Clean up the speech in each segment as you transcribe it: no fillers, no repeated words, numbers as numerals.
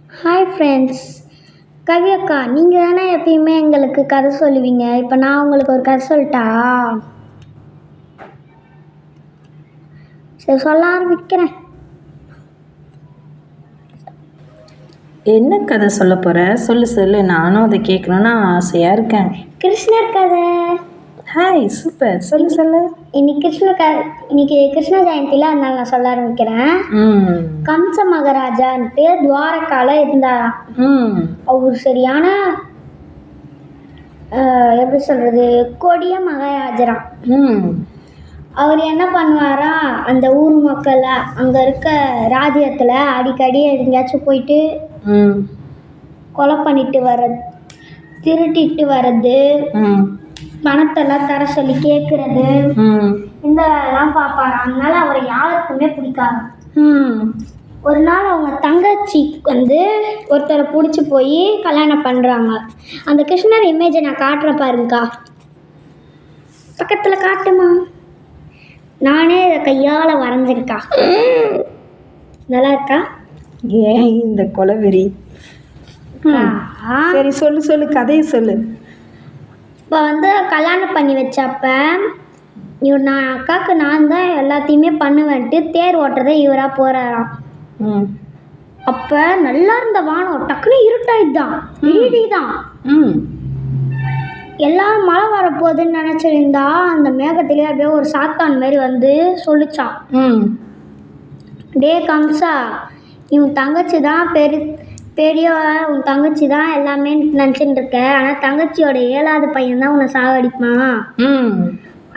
Hi friends. கவி அக்கா, நீங்கள் தானே எப்பயுமே எங்களுக்கு கதை சொல்லுவீங்க. இப்போ நான் உங்களுக்கு ஒரு கதை சொல்லட்டா? சரி, சொல்ல ஆரம்பிக்கிறேன். என்ன கதை சொல்ல போகிற? சொல்லு, நானும் அதை கேட்கணுன்னு ஆசையாக இருக்கேன். கிருஷ்ணர் கதை. ஹாய், சூப்பர், சொல்லு. இன்னைக்கு கிருஷ்ண ஜெயந்தியில் அதனால நான் சொல்ல ஆரம்பிக்கிறேன். கம்ச மகாராஜான்ட்டு துவாரகால இருந்தாராம். அவர் சரியான எப்படி சொல்கிறது, கொடிய மகாராஜராம். அவர் என்ன பண்ணுவாரா, அந்த ஊர் மக்களை அங்கே இருக்க ராஜ்யத்தில் அடிக்கடி எங்கேயாச்சும் போயிட்டு கொலை பண்ணிட்டு வர்றது, திருட்டிட்டு வர்றது, பணத்தெல்லாம் தர சொல்லி கேட்கறது, இந்த வேலைலாம் பார்ப்பாரு. அதனால அவரை யாருக்குமே பிடிக்காது. ஒரு நாள் அவங்க தங்கச்சி ஒருத்தரை பிடிச்சி போய் கல்யாணம் பண்ணுறாங்க. அந்த கிருஷ்ணர் இமேஜை நான் காட்டுறேன் பாருங்கக்கா, பக்கத்தில் காட்டுமா. நானே இதை கையால் வரைஞ்சிருக்கா. நல்லா இருக்கா? ஏன் இந்த கொலவெறி? சரி, சொல்லு, கதையை சொல்லு. இப்போ கல்யாணம் பண்ணி வச்சப்ப நான் அக்காவுக்கு நான் தான் எல்லாத்தையுமே பண்ணுவேன்ட்டு தேர் ஓட்டுறதை இவராக போகிறாராம். அப்போ நல்லா இருந்த வானம் டக்குன்னு இருட்டாயிடுதான், இடிதான். எல்லாரும் மழை வரப்போகுதுன்னு நினச்சிருந்தா அந்த மேகத்திலே அப்படியே ஒரு சாத்தான் மாதிரி சொல்லிச்சான். டே கம்சா, இவன் தங்கச்சி தான் பெரிய உன் தங்கச்சி தான் எல்லாமே நினச்சிட்டு இருக்க. ஆனால் தங்கச்சியோட 7வது பையன் தான் உன்னை சாகடிப்பான்.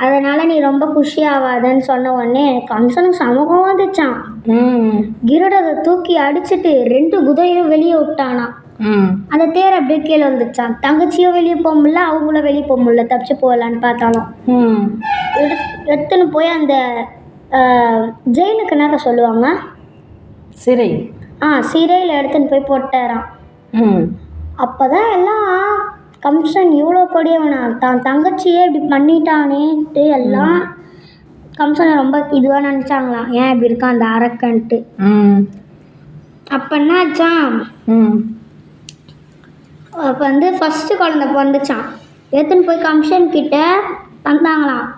அதனால் நீ ரொம்ப குஷி ஆகாதன்னு சொன்ன உடனே கம்சனுக்கு சமூகம் வந்துச்சான். கிருடரை தூக்கி அடிச்சுட்டு 2 குதிரையும் வெளியே விட்டானா. அந்த தேர் அப்படியே கீழே வந்துச்சான். தங்கச்சியும் வெளியே போக முடியல, அவங்களும் வெளியே போக முடியல. தப்பிச்சு போகலான்னு பார்த்தாலும் எடுத்துன்னு போய் அந்த ஜெயிலுக்கு என்ன சொல்லுவாங்க, சிறை. சிறையில் எடுத்துன்னு போய் போட்டாராம். அப்போதான் எல்லாம் கம்சன் இவ்வளோ கொடியவனா, தான் தங்கச்சியே இப்படி பண்ணிட்டானேன்ட்டு எல்லாம் கம்சனை ரொம்ப இதுவாக நினச்சாங்களாம். ஏன் இப்படி இருக்கான் அந்த அரக்கன்ட்டு. அப்போ என்னாச்சான், அப்போ ஃபஸ்ட்டு குழந்தை பிறந்துச்சான். எடுத்துன்னு போய் கம்சன் கிட்ட தந்தாங்களாம்.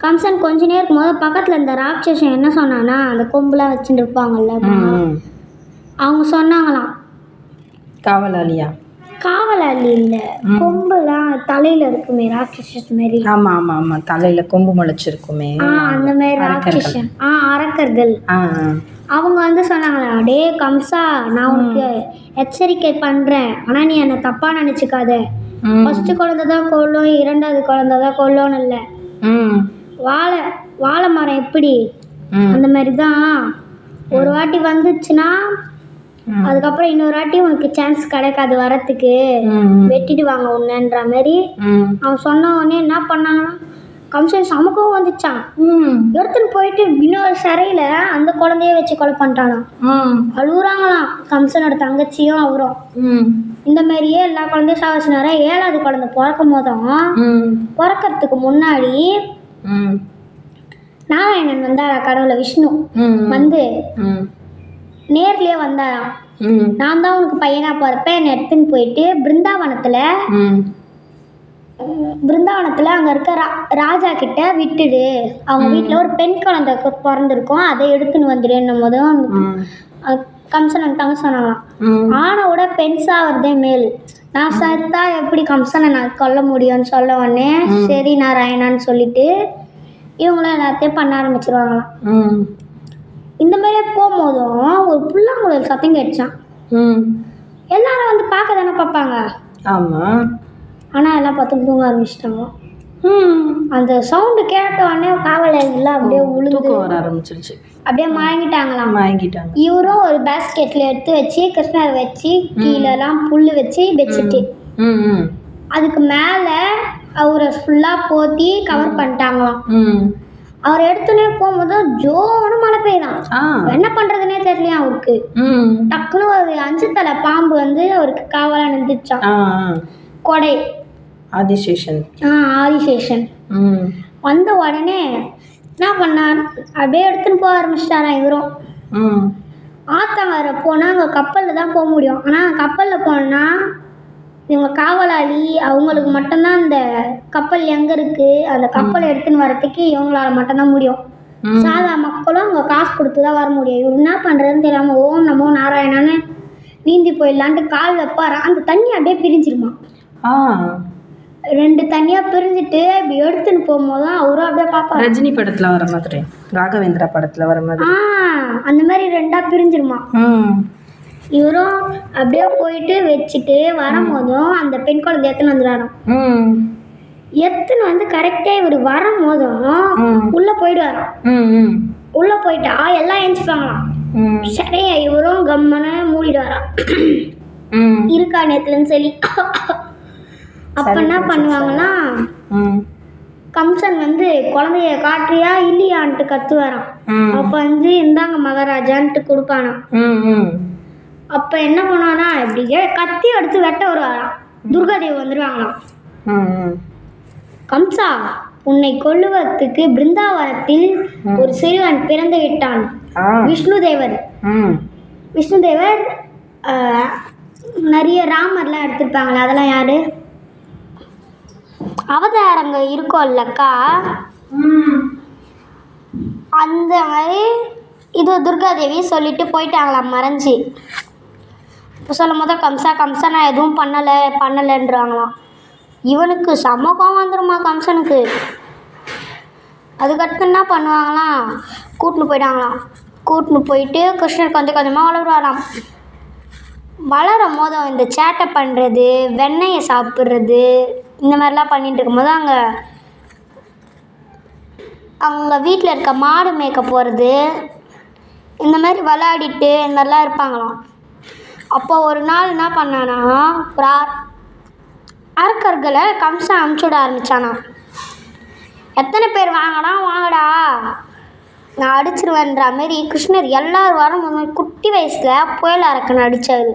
கம்சன் கொஞ்ச நேரம் இருக்கும்போது பக்கத்தில் இந்த ராட்சசன் என்ன சொன்னான்னா, அந்த கொம்புலாம் வச்சுட்டு இருப்பாங்கல்ல, அவங்க சொன்னாங்களாம், காவலாளி இல்லை, கொம்புலாம் தலையில் இருக்குமே ராட்சச மாரி. ஆமாம், தலையில் கொம்பு முளைச்சிருக்குமே, அந்த மாதிரி ராட்சசன், அரக்கர்கள். அவங்க சொன்னாங்களா, டே கம்சா, நான் உனக்கு எச்சரிக்கை பண்ணுறேன், ஆனால் நீ என்னை தப்பாக நினச்சிக்காத. ஃபஸ்ட்டு குழந்தை தான் கொல்லும், 2வது குழந்தை தான் கொல்லணும் இல்லை. வாழை மரம் எப்படி அந்த மாதிரி தான், ஒரு வாட்டி வந்துச்சுன்னா அதுக்கப்புறம் இன்னொரு வாட்டி உனக்கு சான்ஸ் கிடைக்காது வரத்துக்கு, வெட்டிட்டு வாங்க உன்னன்ற மாதிரி அவன் சொன்ன உடனே என்ன பண்ணாங்கன்னா, கம்சன் சமூகம் வந்துச்சான். எடுத்துன்னு போயிட்டு இன்னொரு சிறையில அந்த குழந்தைய வச்சு கொலை பண்ணிட்டானாம். அழுகுறாங்களாம் கம்சனோட தங்கச்சியும் அவரும். இந்த மாதிரியே எல்லா குழந்தையும் சாவச்சினார. 7வது குழந்தை பிறக்கும் போதும் பிறக்கிறதுக்கு முன்னாடி நாராயணன் வந்தாரா, கடவுளை விஷ்ணு நேர்லயே வந்தாராம். நான் தான் உனக்கு பையனா பிறப்பேன், என்னை எடுத்துன்னு போயிட்டு பிருந்தாவனத்துல அங்க இருக்க ராஜா கிட்ட விட்டுடு. அவங்க வீட்டுல ஒரு பெண் குழந்தை பிறந்திருக்கும், அதை எடுத்துன்னு வந்துடுன்னும் போதும் கம்சன் தங்க சொன்னாங்களாம், ஆனோட பெண் சாவறதே மேல், நான் செத்தா எப்படி கம்சனை நான் கொல்ல முடியும்னு சொல்ல உடனே சரி நாராயணான்னு சொல்லிட்டு இவங்களும் எல்லாத்தையும் பண்ண ஆரம்பிச்சிருவாங்களாம். இந்த மாதிரியே போகும்போதும் ஒரு புல்லாங்குழல் சத்தம் கேட்டுச்சான். எல்லாரும் பார்க்க தானே பார்ப்பாங்க. ஆனால் எல்லாம் பார்த்து தூங்க ஆரம்பிச்சிட்டாங்க. அந்த சவுண்டு கேட்ட உடனே காவலர்கள்லாம் அப்படியே உழுந்து வர ஆரம்பிச்சிருச்சு, அப்படியே மயங்கிட்டாங்களாம். இவரும் ஒரு பேஸ்கெட்ல எடுத்து வச்சு கிருஷ்ணரை வச்சு கீழெல்லாம் புல் வச்சு வச்சுட்டு அதுக்கு மேலே அவரை ஃபுல்லாக போத்தி கவர் பண்ணிட்டாங்களாம். அவர் எடுத்துனே போகும்போது ஜோன்னு மழை பெய்தான். என்ன பண்றதுன்னே தெரியலையா அவருக்கு. டக்குன்னு ஒரு 5 தலை பாம்பு அவருக்கு காவலா நின்றுச்சான். கொடை ஆதிசேஷன் வந்த உடனே என்ன பண்ணார், அப்படியே எடுத்துன்னு போக ஆரம்பிச்சிட்டாராம். இவரும் ஆத்தங்கரை போனால் அங்கே கப்பலில் தான் போக முடியும். ஆனால் கப்பலில் போனால் இவங்க காவலாளி அவங்களுக்கு மட்டும்தான் அந்த கப்பல் எங்கே இருக்குது அந்த கப்பலை எடுத்துன்னு வரத்துக்கு இவங்களால மட்டும்தான் முடியும். சாதா மக்களும் அவங்க காசு கொடுத்து தான் வர முடியும். இவர் என்ன பண்ணுறதுன்னு தெரியாமல் ஓம் நமோ நாராயணான்னு நீந்தி போயிடலான்ட்டு கால் வைப்பாரா, அந்த தண்ணி அப்படியே பிரிஞ்சிருமா. 2 தண்ணியாக பிரிஞ்சுட்டு இப்படி எடுத்துன்னு போகும்போது தான் அவரும் அப்படியே பார்ப்பாரு. ரஜினி படத்தில் வர மாதிரி, ராகவேந்திரா படத்தில் வர மாதிரி அந்த மாதிரி 2ஆ பிரிஞ்சிருமா. இவரும் அப்படியே போயிட்டு வச்சுட்டு வரும்போதும் அந்த பெண் குழந்தை எடுத்துன்னு வந்துடுறாராம். எடுத்துன்னு வந்து கரெக்டாக இவர் வரும்போதும் உள்ளே போயிடுவாராம். உள்ளே போயிட்டா எல்லாம் எழுந்திப்பாங்களாம். சரியா இவரும் கம்மனை மூடிடுவாராம் இருக்கா நேரத்துலன்னு சொல்லி. அப்போ என்ன பண்ணுவாங்கன்னா கம்சன் வந்து குழந்தைய காட்டுறியா இல்லையான்ட்டு கத்துவாராம். அப்போ வந்து இந்தாங்க மகாராஜான்ட்டு கொடுப்பானாம். அப்போ என்ன பண்ணுவானா இப்படி கத்தி எடுத்து வெட்ட வருவாராம். துர்காதேவி வந்துடுவாங்களாம். கம்சா, உன்னை கொல்லுவதற்கு பிருந்தாவனத்தில் ஒரு சிறுவன் பிறந்து விட்டான். விஷ்ணுதேவர் நிறைய ராமர்லாம் எடுத்திருப்பாங்களே, அதெல்லாம் யாரு? அவதாரங்க இருக்கும் இல்லக்கா, அந்த மாதிரி இது துர்காதேவி சொல்லிட்டு போயிட்டாங்களாம் மறைஞ்சி. இப்போ சொல்லும் போது கம்சா நான் எதுவும் பண்ணலைன்றாங்களாம். இவனுக்கு சமூகம் வந்துடுமா கம்சனுக்கு. அதுக்கடுத்து என்ன பண்ணுவாங்களாம், கூட்டின்னு போயிட்டாங்களாம். கூட்டின்னு போயிட்டு கிருஷ்ணர் கொஞ்சம் கொஞ்சமாக வளருவாராம். வளரும் போது இந்த சேட்டை பண்ணுறது, வெண்ணெயை சாப்பிட்றது, இந்த மாதிரிலாம் பண்ணிட்டு இருக்கும்போது அவங்க வீட்டில் இருக்க மாடு மேய்க்க போகிறது, இந்த மாதிரி விளையாடிட்டு இந்த மாதிரிலாம் இருப்பாங்களாம். அப்போ ஒரு நாள் என்ன பண்ணானா, அரக்கர்களை கம்சன் அனுப்பிச்சுட ஆரம்பித்தானா. எத்தனை பேர் வாங்கடா நான் அடிச்சிருவேன்ற மாரி கிருஷ்ணர் எல்லோரும் வரும்போது குட்டி வயசில் புயல் அரக்கனை அடித்தார்.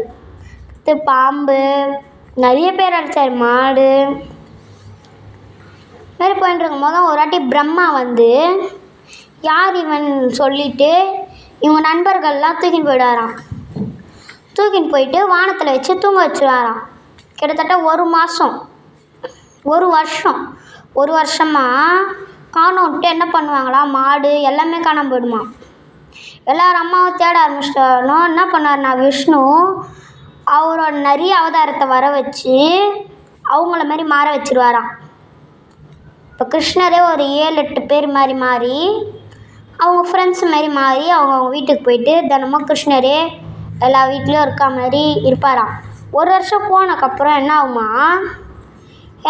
பாம்பு நிறைய பேர் அடித்தார், மாடு மாரி போயிட்டு இருக்கும் போது ஒரு வாட்டி பிரம்மா வந்து யார் இவன் சொல்லிட்டு இவங்க நண்பர்கள்லாம் தூக்கின்னு போயிடுவாராம். தூக்கின்னு போயிட்டு வானத்தில் வச்சு தூங்க வச்சுருவாராம். கிட்டத்தட்ட 1 மாதம் 1 வருஷம் 1 வருஷமாக காணோம் விட்டு என்ன பண்ணுவாங்களாம், மாடு எல்லாமே காணாமல் போயிடுமா. எல்லோரும் அம்மாவை தேட ஆரம்பிச்சிட்டாலும் என்ன பண்ணார்னா விஷ்ணு அவரோட நிறைய அவதாரத்தை வர வச்சு அவங்கள மாதிரி மாற வச்சுருவாராம். இப்போ கிருஷ்ணரே ஒரு 7-8 பேர் மாதிரி மாறி அவங்க ஃப்ரெண்ட்ஸ் மாதிரி மாறி அவங்க வீட்டுக்கு போயிட்டு தினமும் கிருஷ்ணரே எல்லா வீட்லேயும் இருக்க மாதிரி இருப்பாராம். 1 வருஷம் போனதுக்கப்புறம் என்ன ஆகுமா,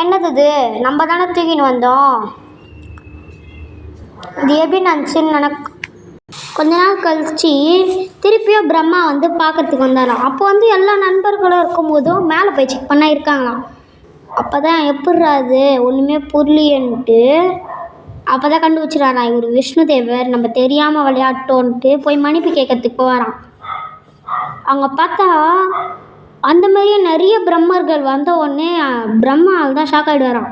என்னது நம்ம தானே தூக்கின்னு வந்தோம், இது எப்படி நினச்சின்னு கொஞ்ச நாள் கழிச்சு திருப்பியும் பிரம்மா வந்து பார்க்கறதுக்கு வந்தாராம். அப்போ வந்து எல்லா நண்பர்களும் இருக்கும்போதும் மேலே போய் செக் பண்ணா இருக்காங்களாம். அப்போ தான் எப்பட்றா அது ஒன்றுமே புரியலன்ட்டு அப்போ தான் கண்டுபிடிச்சிடாராம் இவர் விஷ்ணுதேவர் நம்ம தெரியாமல் விளையாட்டோன்ட்டு போய் மன்னிப்பு கேட்கறதுக்கு போவாராம். அவங்க பார்த்தா அந்த மாதிரியே நிறைய பிரம்மர்கள் வந்த உடனே பிரம்மா தான் ஷாக் ஆகிடுவாராம்.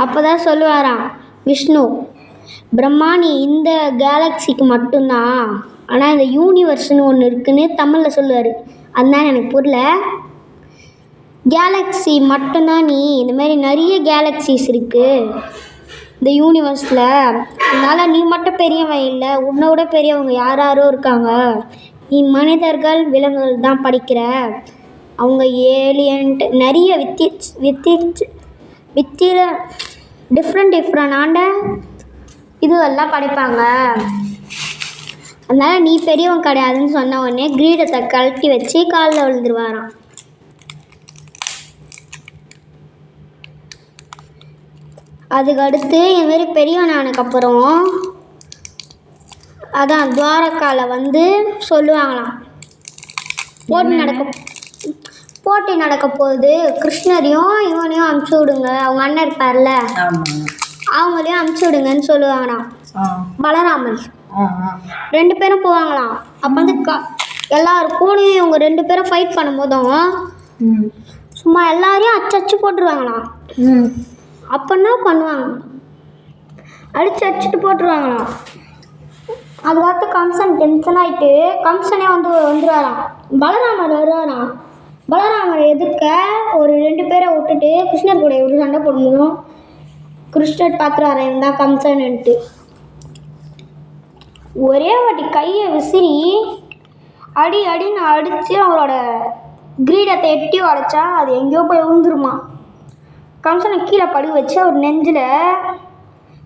அப்போ தான் சொல்லுவாராம் விஷ்ணு, பிரம்மா நீ இந்த கேலக்சிக்கு மட்டும்தான், ஆனால் இந்த யூனிவர்ஸ்னு ஒன்று இருக்குன்னு தமிழில் சொல்லுவார். அதுதான் எனக்கு புரியல. கேலக்ஸி மட்டும்தான் நீ, இந்த மாதிரி நிறைய கேலக்ஸிஸ் இருக்குது இந்த யூனிவர்ஸில், அதனால் நீ மட்டும் பெரியவன் இல்லை, உன்னை விட பெரியவங்க யாரோ இருக்காங்க. நீ மனிதர்கள் விலங்குகள் தான் படிக்கிற, அவங்க ஏலியன்ட்டு நிறைய டிஃப்ரெண்டான இதுவெல்லாம் படைப்பாங்க, அதனால் நீ பெரியவன் கிடையாதுன்னு சொன்ன உடனே கிரீடத்தை கழட்டி வச்சு காலில் விழுந்துருவாராம். அதுக்கடுத்து இதுமாரி பெரியவனானதுக்கப்புறம் அதான் துவாரகாவில் வந்து சொல்லுவாங்களாம் போட்டி நடக்க போகுது, கிருஷ்ணரையும் இவனையும் அனுப்பிச்சி விடுங்க, அவங்க அண்ணன் இருப்பார்ல அவங்களையும் அனுப்பிச்சி விடுங்கன்னு சொல்லுவாங்களாம். பலராமன் 2 பேரும் போவாங்களாம். அப்போ வந்து எல்லாருக்கும் இவங்க 2 பேரும் ஃபைட் பண்ணும்போதும் சும்மா எல்லாரையும் அச்சு போட்டுருவாங்களாம். அப்போ என்ன பண்ணுவாங்க, அடிச்சுட்டு போட்டுருவாங்களாம். அதுக்கடுத்து கம்சன் டென்ஷன் ஆகிட்டு கம்சனே வந்துடுவாராம். பலராமர் வருவாராம். பலராமரை எதிர்க்க ஒரு 2 பேரை விட்டுட்டு கிருஷ்ணர் கூட ஒரு சண்டை போடணும். கிருஷ்ணர் பார்த்துருவாரன் இருந்தால் கம்சன்ட்டு ஒரே வாட்டி கையை விசிறி அடின்னு அடித்து அவரோட கிரீடத்தை எட்டி உடைச்சா அது எங்கேயோ போய் விழுந்துருமா. கம்சனை கீழே படி வச்சு அவர் நெஞ்சில்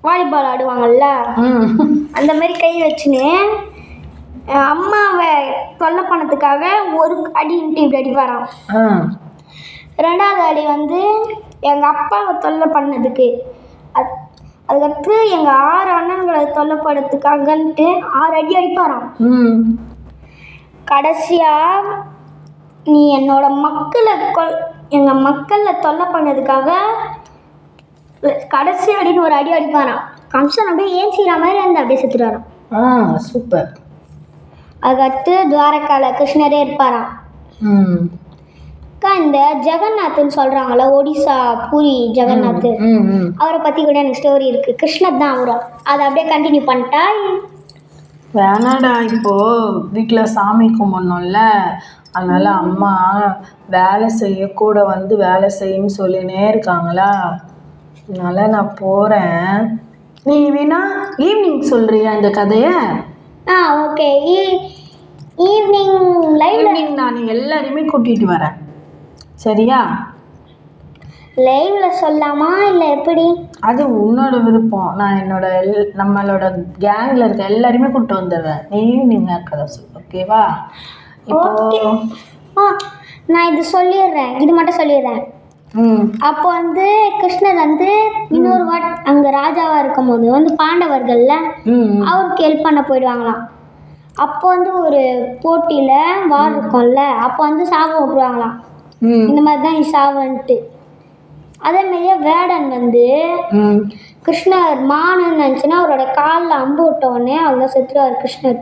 வாலிபால் ஆடுவாங்கல்ல அந்த மாதிரி கை வச்சுன்னு அம்மாவை தொல்லை பண்ணதுக்காக ஒரு அடின்ட்டு இப்படி அடிப்பாராம். 2வது அடி எங்கள் அப்பாவை தொல்லை பண்ணதுக்கு. அதுக்கடுத்து எங்கள் 6 அண்ணன்களை தொல்லை பண்ணதுக்காகன்ட்டு 6 அடி அடிப்பாராம். கடைசியாக நீ என்னோட எங்கள் மக்களை தொல்லை பண்ணதுக்காக கடைசி அடின்னு ஒரு அடி அடிப்பாராம். கம்சன் அப்படியே ஏஞ்சிக்கிற மாதிரி அப்படியே செத்துடுவாராம். சூப்பர். அதுக்கடுத்து துவாரகால கிருஷ்ணரே இருப்பாராம். இந்த ஜெகநாத்னு சொல்கிறாங்கள, ஒடிசா பூரி ஜெகநாத், அவரை பற்றி கூட எனக்கு ஸ்டோரி இருக்குது. கிருஷ்ணர் தான் அவரும். அதை அப்படியே கண்டினியூ பண்ணிட்டா வேணாடா. இப்போது வீட்டில் சாமி கும்பிடணும்ல, அதனால் அம்மா வேலை செய்ய கூட வேலை செய்யுன்னு சொல்லினே இருக்காங்களா, அதனால் நான் போகிறேன். நீ வேணா ஈவினிங் சொல்கிறியா இந்த கதையை? ஓகே. ஈவினிங் நான் எல்லாரையுமே கூட்டிகிட்டு வரேன், சரியா? லைவ்ல சொல்லலாமா இல்லை எப்படி? அது உன்னோட விருப்பம். நான் நம்மளோட கேங்கில் இருக்க எல்லாரையுமே கூப்பிட்டு வந்துடுவேன். நீ ஈவினிங் கதை சொல், ஓகேவா? இப்போ நான் இது சொல்லிடுறேன், இது மட்டும் சொல்லிடுறேன். அப்போ கிருஷ்ணர் இன்னொரு அங்கே ராஜாவாக இருக்கும் போது பாண்டவர்கள்ல அவருக்கு ஹெல்ப் பண்ண போயிடுவாங்களாம். அப்போ ஒரு போட்டியில் வார் இருக்கும்ல, அப்போ சாப விட்டுருவாங்களாம், இந்த மாதிரி தான் நீ சாவன்ட்டு. அதேமாரியே வேடன் கிருஷ்ணர் மானன்னு நினச்சுன்னா அவரோட காலில் அம்பு விட்ட உடனே அவ்வளோ செத்துருவார் கிருஷ்ணர்.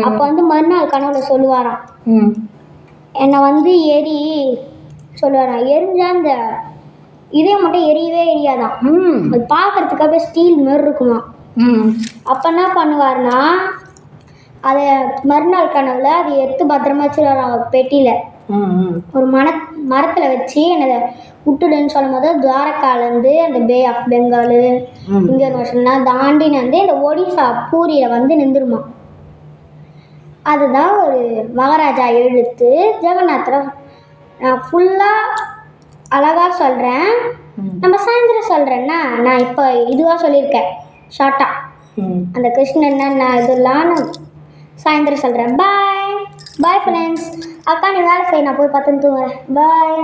அப்போ மறுநாள் கனவுல சொல்லுவாராம், என்னை எரி சொல்லுவாராம். எரிஞ்சா அந்த இதே மட்டும் எரியவே எரியாதான், அது பார்க்கறதுக்காக ஸ்டீல் மாரி இருக்குமா. அப்போ என்ன பண்ணுவார்னா அதை மறுநாள் கனவுல அதை எடுத்து பத்திரமா வச்சுருவாராம் பெட்டியில். ஒரு மரத்தில் வச்சு என்னை விட்டுடுன்னு சொல்லும் போது துவாரகாலேருந்து அந்த பே ஆஃப் பெங்காலு இங்கே ஒரு வருஷம்னா தாண்டின்னு இந்த ஒடிசா பூரியில் நின்றுருமா. அதுதான் ஒரு மகாராஜா எழுத்து. ஜெகநாதரை நான் ஃபுல்லாக அழகாக சொல்கிறேன், நம்ம சாயந்தரம் சொல்கிறேன்னா. நான் இப்போ இதுவாக சொல்லியிருக்கேன் ஷார்ட்டாக, அந்த கிருஷ்ணன் நான் இதெல்லாம் நான் சாயந்தரம் சொல்கிறேன். Bye friends. அக்கா நீ வேலை செய்ய, நான் போய் பார்த்துன்னு தூங்குறேன். பாய்.